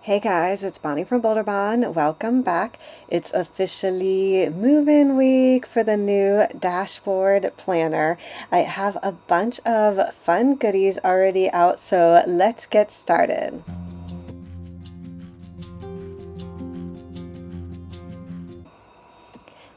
Hey guys, it's Bonnie from BOLDERBON. Welcome back. It's officially move-in week for the new dashboard planner. I have a bunch of fun goodies already out, so let's get started.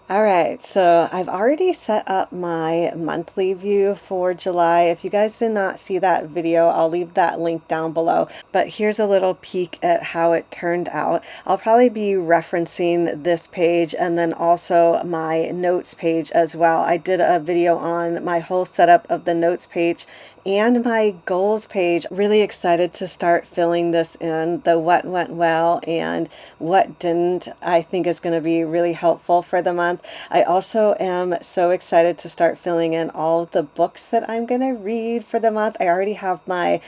All right, so I've already set up my monthly view for July. If you guys did not see that video, I'll leave that link down below. But here's a little peek at how it turned out. I'll probably be referencing this page and then also my notes page as well. I did a video on my whole setup of the notes page and my goals page. Really excited to start filling this in, the what went well and what didn't. I think is going to be really helpful for the month. I also am so excited to start filling in all of the books that I'm going to read for the month. I already have my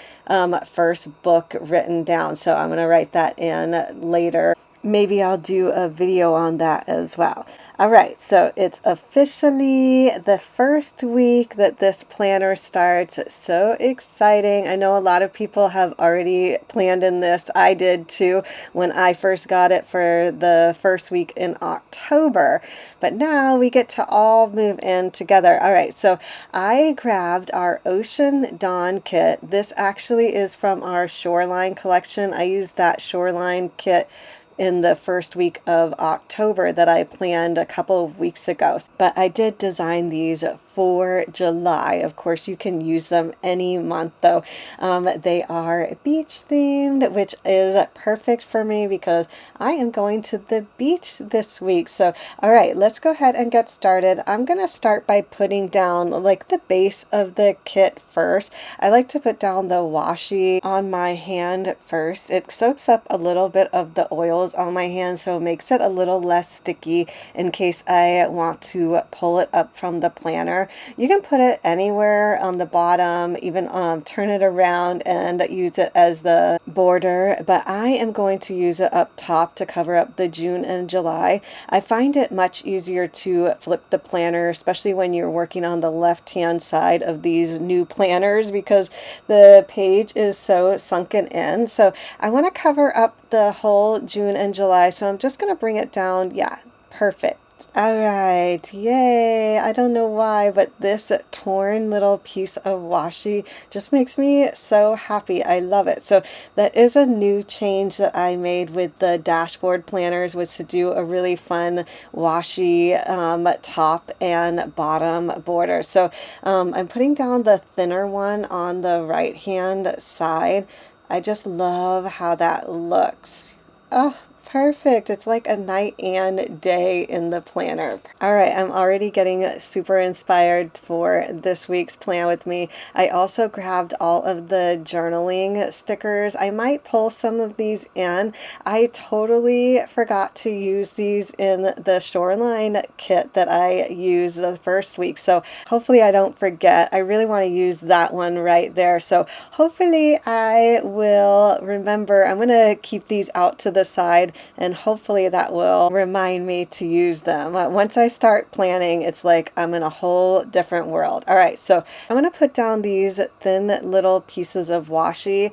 first book written down, so I'm going to write that in later. Maybe I'll do a video on that as well. All right, so it's officially the first week that this planner starts. So exciting. I know a lot of people have already planned in this. I did too when I first got it for the first week in October. But now we get to all move in together. All right, so I grabbed our Ocean Dawn kit. This actually is from our Shoreline collection. I used that Shoreline kit in the first week of October that I planned a couple of weeks ago. But I did design these for July. Of course, you can use them any month though. They are beach themed, which is perfect for me because I am going to the beach this week. So, all right, let's go ahead and get started. I'm going to start by putting down like the base of the kit first. I like to put down the washi on my hand first. It soaks up a little bit of the oils on my hand, so it makes it a little less sticky in case I want to pull it up from the planner. You can put it anywhere on the bottom, even turn it around and use it as the border, but I am going to use it up top to cover up the June and July. I find it much easier to flip the planner, especially when you're working on the left-hand side of these new planners because the page is so sunken in. So I want to cover up the whole June and July, so I'm just going to bring it down. Yeah, perfect. All right, yay. I don't know why, but this torn little piece of washi just makes me so happy. I love it. So that is a new change that I made with the dashboard planners, was to do a really fun washi top and bottom border. So I'm putting down the thinner one on the right hand side. I just love how that looks. Oh, perfect. It's like a night and day in the planner. All right, I'm already getting super inspired for this week's plan with me. I also grabbed all of the journaling stickers. I might pull some of these in. I totally forgot to use these in the Shoreline kit that I used the first week. So hopefully I don't forget. I really want to use that one right there. So hopefully I will remember. I'm going to keep these out to the side, and hopefully that will remind me to use them. Once I start planning, it's like I'm in a whole different world. All right, so I'm going to put down these thin little pieces of washi.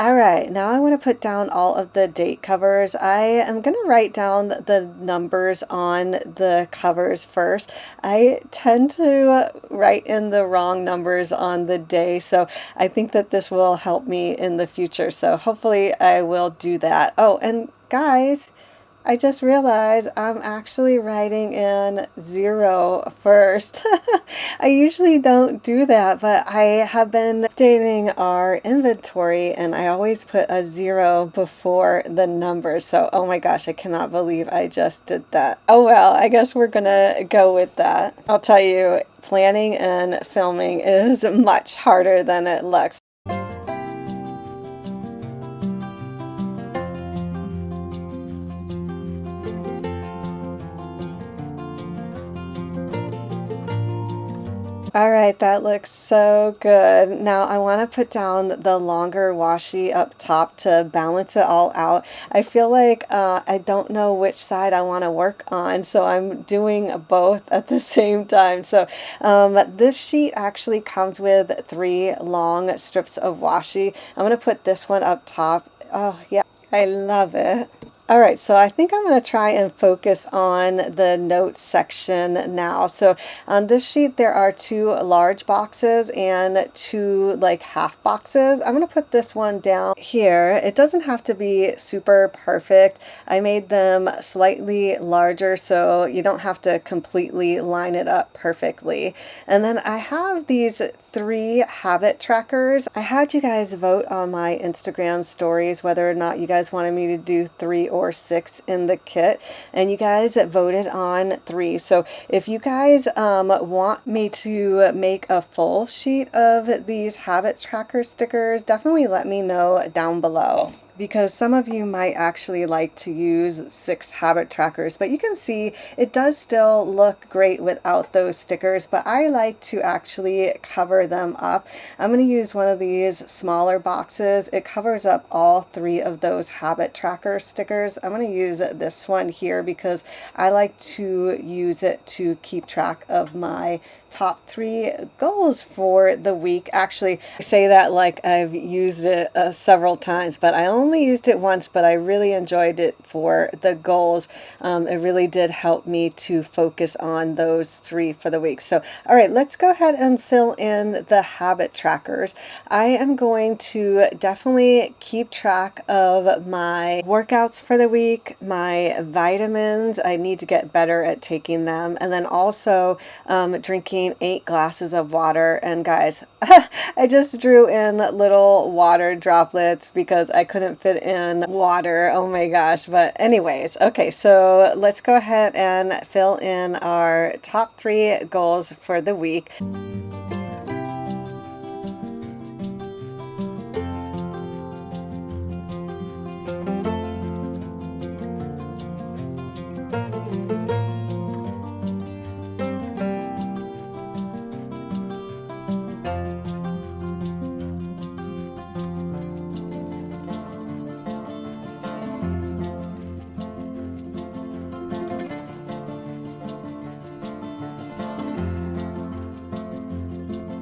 All right, now I want to put down all of the date covers. I am going to write down the numbers on the covers first. I tend to write in the wrong numbers on the day, so I think that this will help me in the future. So hopefully I will do that. Oh, and guys, I just realized I'm actually writing in 0 first. I usually don't do that, but I have been updating our inventory and I always put a 0 before the numbers. So, oh my gosh, I cannot believe I just did that. Oh well, I guess we're gonna go with that. I'll tell you, planning and filming is much harder than it looks. All right, that looks so good. Now I want to put down the longer washi up top to balance it all out. I feel like I don't know which side I want to work on, so I'm doing both at the same time. So this sheet actually comes with 3 long strips of washi. I'm going to put this one up top. Oh yeah, I love it. All right, so I think I'm going to try and focus on the notes section now. So on this sheet, there are 2 large boxes and 2 like half boxes. I'm going to put this one down here. It doesn't have to be super perfect. I made them slightly larger so you don't have to completely line it up perfectly. And then I have these 3 habit trackers. I had you guys vote on my Instagram stories whether or not you guys wanted me to do 3 or 6 in the kit, and you guys voted on 3. So if you guys want me to make a full sheet of these habit tracker stickers, definitely let me know down below, because some of you might actually like to use 6 habit trackers, but you can see it does still look great without those stickers, but I like to actually cover them up. I'm going to use one of these smaller boxes. It covers up all 3 of those habit tracker stickers. I'm going to use this one here because I like to use it to keep track of my top 3 goals for the week. Actually, I say that like I've used it several times, but I only used it once, but I really enjoyed it for the goals. It really did help me to focus on those 3 for the week. So, all right, let's go ahead and fill in the habit trackers. I am going to definitely keep track of my workouts for the week, my vitamins. I need to get better at taking them, and then also drinking 8 glasses of water. And guys, I just drew in little water droplets because I couldn't fit in water. Oh my gosh. But anyways, okay, so let's go ahead and fill in our top 3 goals for the week.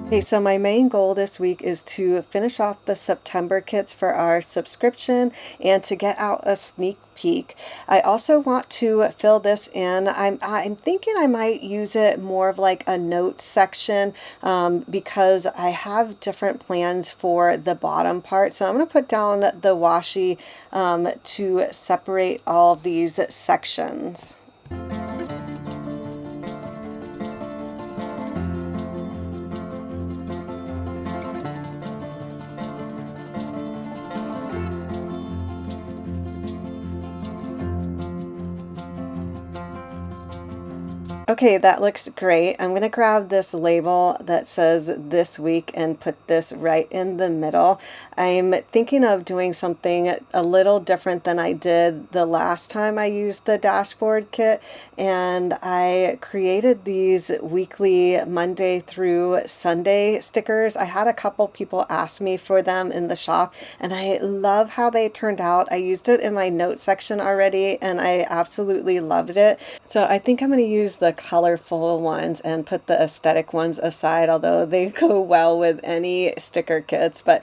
Okay, so my main goal this week is to finish off the September kits for our subscription and to get out a sneak peek. I also want to fill this in. I'm thinking I might use it more of like a notes section because I have different plans for the bottom part. So I'm going to put down the washi to separate all of these sections. Okay, that looks great. I'm going to grab this label that says this week and put this right in the middle. I'm thinking of doing something a little different than I did the last time I used the dashboard kit, and I created these weekly Monday through Sunday stickers. I had a couple people ask me for them in the shop, and I love how they turned out. I used it in my notes section already, and I absolutely loved it. So I think I'm going to use the colorful ones and put the aesthetic ones aside, although they go well with any sticker kits. But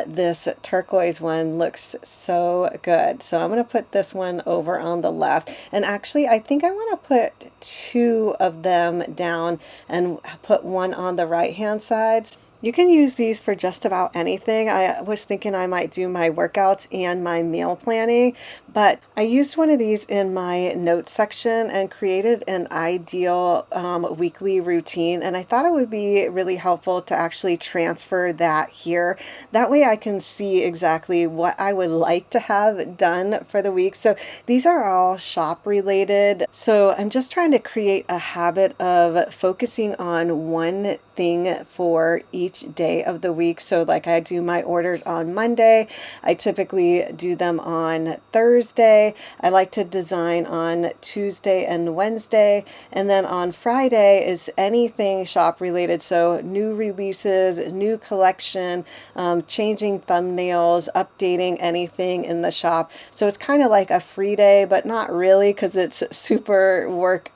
this turquoise one looks so good, so I'm going to put this one over on the left. And actually, I think I want to put 2 of them down and put one on the right hand side. You can use these for just about anything. I was thinking I might do my workouts and my meal planning, but I used one of these in my notes section and created an ideal weekly routine, and I thought it would be really helpful to actually transfer that here. That way I can see exactly what I would like to have done for the week. So these are all shop related. So I'm just trying to create a habit of focusing on one thing for each day of the week. So like I do my orders on Monday, I typically do them on Thursday. I like to design on Tuesday and Wednesday, and then on Friday is anything shop related. So new releases, new collection, changing thumbnails, updating anything in the shop. So it's kind of like a free day, but not really, because it's super work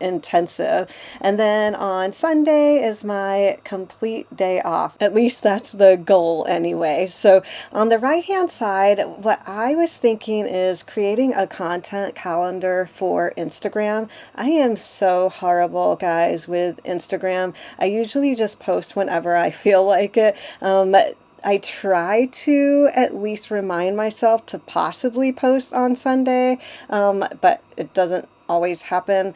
intensive. And then on Sunday is my complete day off. At least that's the goal anyway. So on the right hand side, what I was thinking is creating a content calendar for Instagram. I am so horrible, guys, with Instagram. I usually just post whenever I feel like it. I try to at least remind myself to possibly post on Sunday, but it doesn't always happen.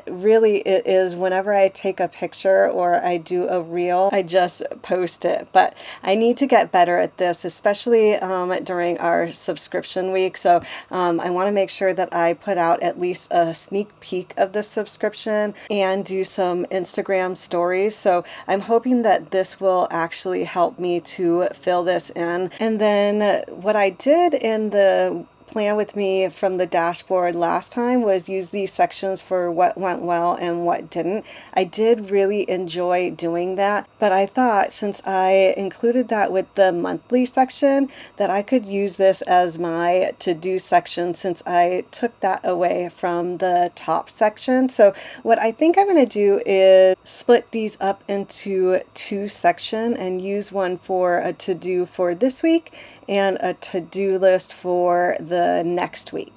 Really, it is whenever I take a picture or I do a reel, I just post it. But I need to get better at this, especially during our subscription week. So I want to make sure that I put out at least a sneak peek of the subscription and do some Instagram stories. So I'm hoping that this will actually help me to fill this in. And then what I did in the plan with me from the dashboard last time was use these sections for what went well and what didn't. I did really enjoy doing that, but I thought since I included that with the monthly section that I could use this as my to-do section since I took that away from the top section. So what I think I'm going to do is split these up into two sections and use one for a to-do for this week and a to-do list for the next week.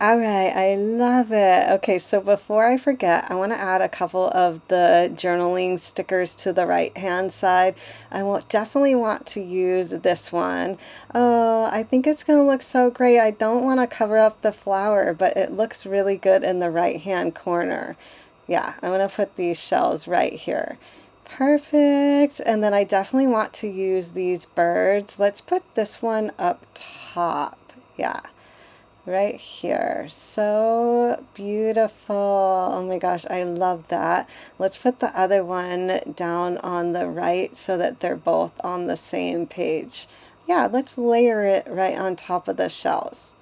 All right, I love it. Okay, so before I forget, I want to add a couple of the journaling stickers to the right-hand side. I will definitely want to use this one. Oh, I think it's going to look so great. I don't want to cover up the flower, but it looks really good in the right-hand corner. Yeah, I'm going to put these shells right here. Perfect. And then I definitely want to use these birds. Let's put this one up top. Yeah. Right here. So beautiful. Oh my gosh, I love that. Let's put the other one down on the right so that they're both on the same page. Yeah, let's layer it right on top of the shells.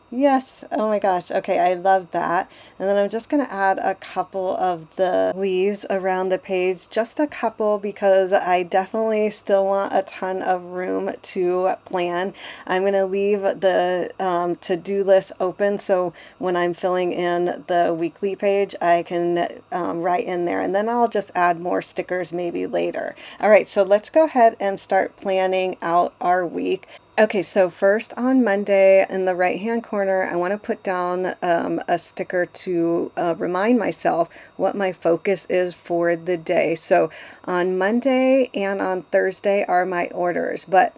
Yes, oh my gosh, okay, I love that. And then I'm just going to add a couple of the leaves around the page, just a couple, because I definitely still want a ton of room to plan. I'm going to leave the to-do list open, so when I'm filling in the weekly page, I can write in there, and then I'll just add more stickers maybe later. All right, so let's go ahead and start planning out our week. Okay, so first on Monday in the right-hand corner, I want to put down a sticker to remind myself what my focus is for the day. So on Monday and on Thursday are my orders, but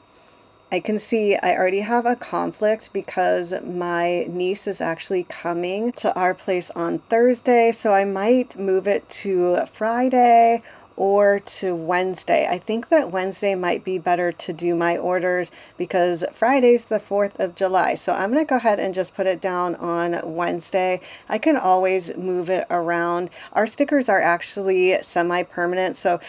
I can see I already have a conflict because my niece is actually coming to our place on Thursday, so I might move it to Friday or to Wednesday. I think that Wednesday might be better to do my orders because Friday's the 4th of July. So I'm going to go ahead and just put it down on Wednesday. I can always move it around. Our stickers are actually semi-permanent, so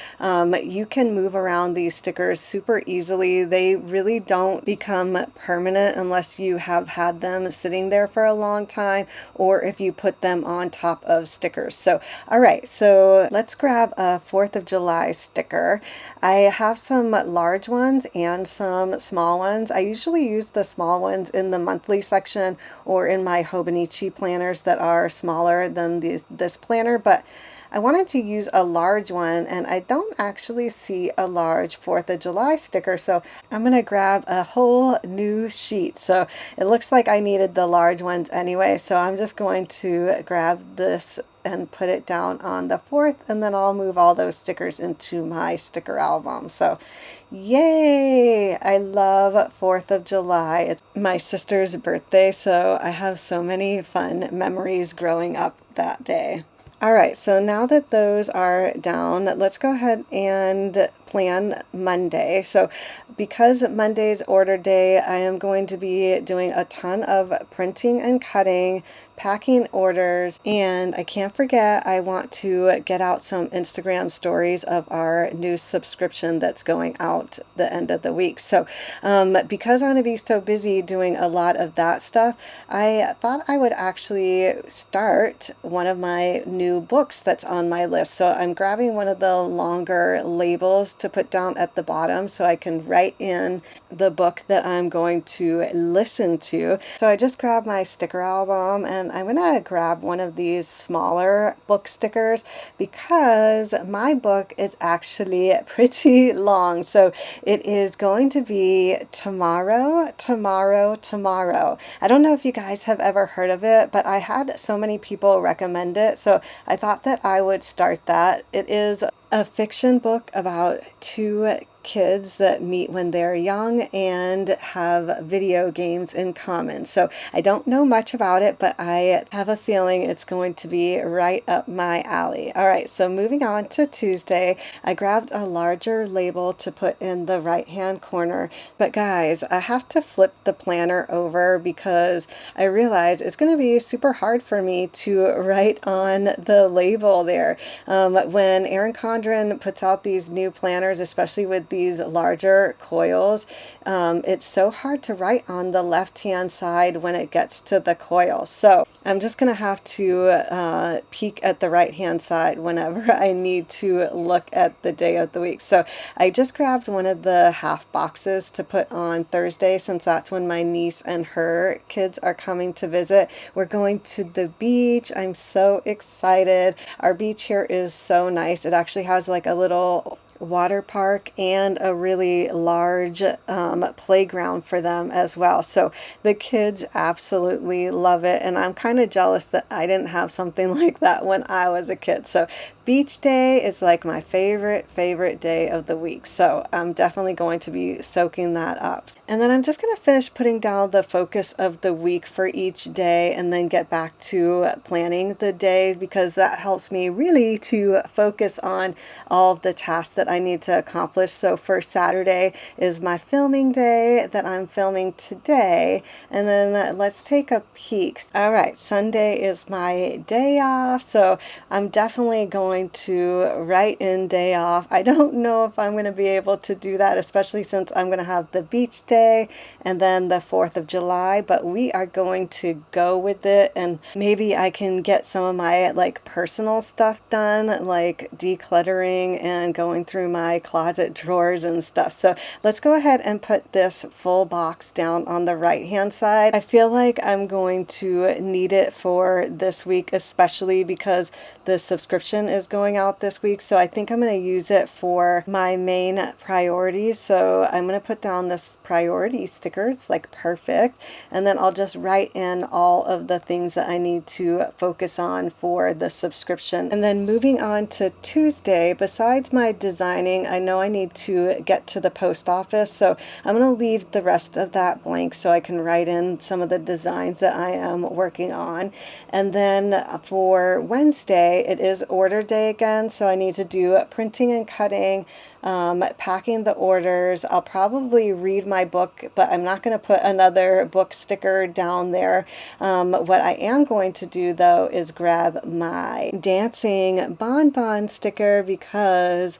you can move around these stickers super easily. They really don't become permanent unless you have had them sitting there for a long time or if you put them on top of stickers. So, all right, so let's grab a 4th of of July sticker. I have some large ones and some small ones. I usually use the small ones in the monthly section or in my Hobonichi planners that are smaller than this planner, but I wanted to use a large one and I don't actually see a large 4th of July sticker, so I'm gonna grab a whole new sheet. So it looks like I needed the large ones anyway, so I'm just going to grab this and put it down on the 4th, and then I'll move all those stickers into my sticker album. So yay! I love 4th of July. It's my sister's birthday, so I have so many fun memories growing up that day. All right, so now that those are down, let's go ahead and plan Monday. So because Monday's order day, I am going to be doing a ton of printing and cutting, packing orders, and I can't forget, I want to get out some Instagram stories of our new subscription that's going out the end of the week. So because I'm going to be so busy doing a lot of that stuff, I thought I would actually start one of my new books that's on my list. So I'm grabbing one of the longer labels to put down at the bottom so I can write in the book that I'm going to listen to. So I just grabbed my sticker album, and I'm gonna grab one of these smaller book stickers because my book is actually pretty long. So it is going to be Tomorrow, Tomorrow, Tomorrow. I don't know if you guys have ever heard of it, but I had so many people recommend it, so I thought that I would start that. It is a fiction book about two kids that meet when they're young and have video games in common. So I don't know much about it, but I have a feeling it's going to be right up my alley. All right, so moving on to Tuesday, I grabbed a larger label to put in the right-hand corner. But guys, I have to flip the planner over because I realize it's going to be super hard for me to write on the label there. When Erin Condren puts out these new planners, especially with these larger coils, it's so hard to write on the left-hand side when it gets to the coil. So I'm just gonna have to peek at the right-hand side whenever I need to look at the day of the week. So I just grabbed one of the half boxes to put on Thursday, since that's when my niece and her kids are coming to visit. We're going to the beach. I'm so excited. Our beach here is so nice. It actually has like a little water park and a really large playground for them as well. So the kids absolutely love it, and I'm kind of jealous that I didn't have something like that when I was a kid. So beach day is like my favorite day of the week, so I'm definitely going to be soaking that up. And then I'm just going to finish putting down the focus of the week for each day and then get back to planning the day, because that helps me really to focus on all of the tasks that I need to accomplish. So for Saturday is my filming day that I'm filming today, and then let's take a peek. All right, Sunday is my day off, so I'm definitely going to write in day off. I don't know if I'm going to be able to do that, especially since I'm going to have the beach day and then the 4th of July, but we are going to go with it, and maybe I can get some of my like personal stuff done, like decluttering and going through my closet drawers and stuff. So let's go ahead and put this full box down on the right hand side. I feel like I'm going to need it for this week, especially because the subscription is going out this week. So I think I'm going to use it for my main priorities. So I'm going to put down this priority sticker. It's like perfect. And then I'll just write in all of the things that I need to focus on for the subscription. And then moving on to Tuesday, besides my designing, I know I need to get to the post office. So I'm going to leave the rest of that blank so I can write in some of the designs that I am working on. And then for Wednesday, it is order day again. So I need to do printing and cutting, packing the orders. I'll probably read my book, but I'm not going to put another book sticker down there. What I am going to do though is grab my dancing bonbon sticker, because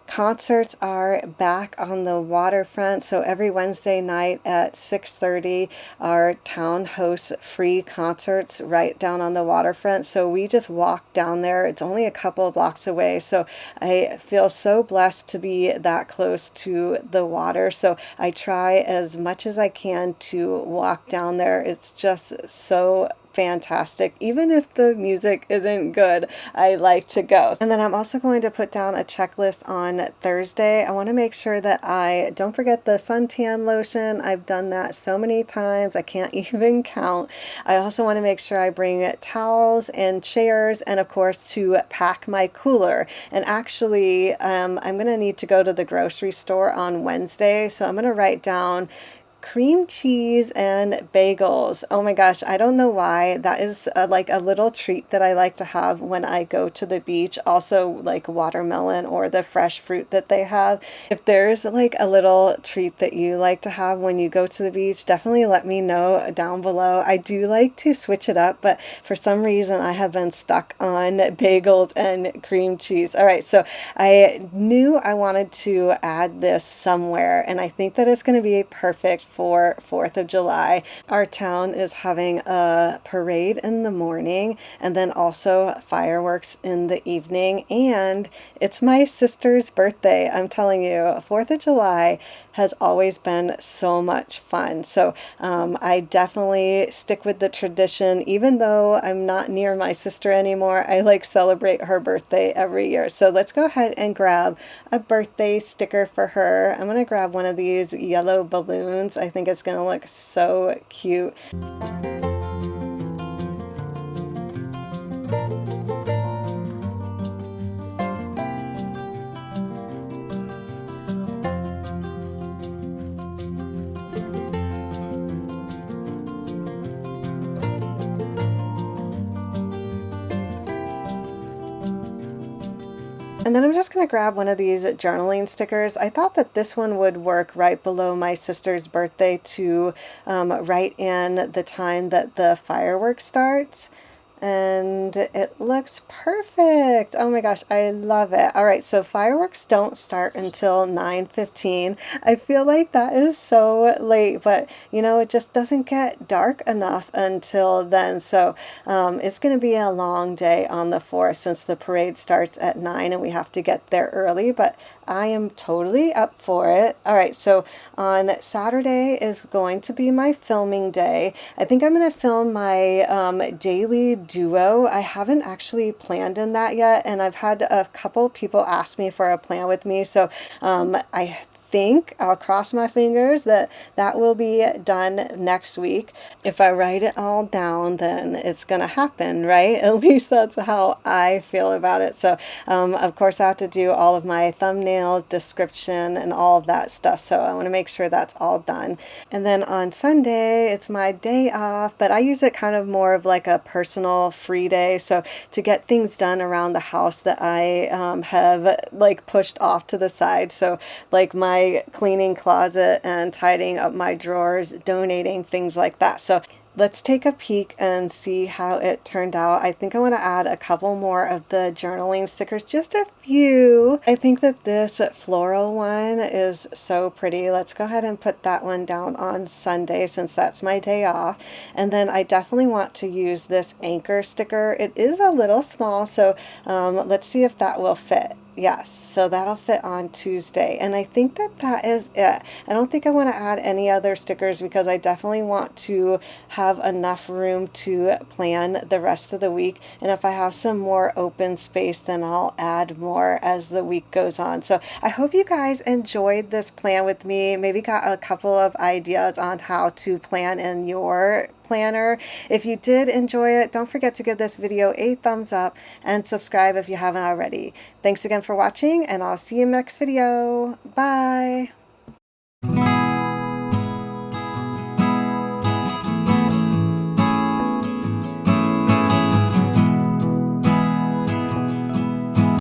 Concerts are back on the waterfront, so every Wednesday night at 6:30 our town hosts free concerts right down on the waterfront. So we just walk down there. It's only a couple of blocks away, so I feel so blessed to be that close to the water. So I try as much as I can to walk down there. It's just so fantastic. Even if the music isn't good, I like to go. And then I'm also going to put down a checklist on Thursday. I want to make sure that I don't forget the suntan lotion. I've done that so many times, I can't even count. I also want to make sure I bring towels and chairs, and of course to pack my cooler. And actually, I'm going to need to go to the grocery store on Wednesday, so I'm going to write down cream cheese and bagels. Oh my gosh, I don't know why. That is like a little treat that I like to have when I go to the beach. Also, like watermelon or the fresh fruit that they have. If there's like a little treat that you like to have when you go to the beach, definitely let me know down below. I do like to switch it up, but for some reason I have been stuck on bagels and cream cheese. All right, so I knew I wanted to add this somewhere, and I think that it's going to be perfect for 4th of July. Our town is having a parade in the morning and then also fireworks in the evening, and it's my sister's birthday. I'm telling you, 4th of July has always been so much fun. So I definitely stick with the tradition. Even though I'm not near my sister anymore, I like celebrate her birthday every year. So let's go ahead and grab a birthday sticker for her. I'm gonna grab one of these yellow balloons. I think it's gonna look so cute. And then I'm just going to grab one of these journaling stickers. I thought that this one would work right below my sister's birthday to write in the time that the fireworks starts. And it looks perfect. Oh my gosh, I love it. All right, so fireworks don't start until 9:15. I feel like that is so late, but you know, it just doesn't get dark enough until then. So it's going to be a long day on the 4th since the parade starts at 9 and we have to get there early, but I am totally up for it. All right, so on Saturday is going to be my filming day. I think I'm going to film my daily duo. I haven't actually planned in that yet, and I've had a couple people ask me for a plan with me, so I think I'll cross my fingers that that will be done next week. If I write it all down, then it's gonna happen, right? At least that's how I feel about it. So of course I have to do all of my thumbnails, description, and all of that stuff, so I want to make sure that's all done. And then on Sunday it's my day off, but I use it kind of more of like a personal free day, so to get things done around the house that I have like pushed off to the side. So like my cleaning closet and tidying up my drawers, donating, things like that. So let's take a peek and see how it turned out. I think I want to add a couple more of the journaling stickers, just a few. I think that this floral one is so pretty. Let's go ahead and put that one down on Sunday since that's my day off. And then I definitely want to use this anchor sticker. It is a little small, so let's see if that will fit. Yes, so that'll fit on Tuesday, and I think that that is it. I don't think I want to add any other stickers because I definitely want to have enough room to plan the rest of the week, and if I have some more open space, then I'll add more as the week goes on. So I hope you guys enjoyed this plan with me, maybe got a couple of ideas on how to plan in your planner. If you did enjoy it, don't forget to give this video a thumbs up and subscribe if you haven't already. Thanks again for watching, and I'll see you in the next video. Bye!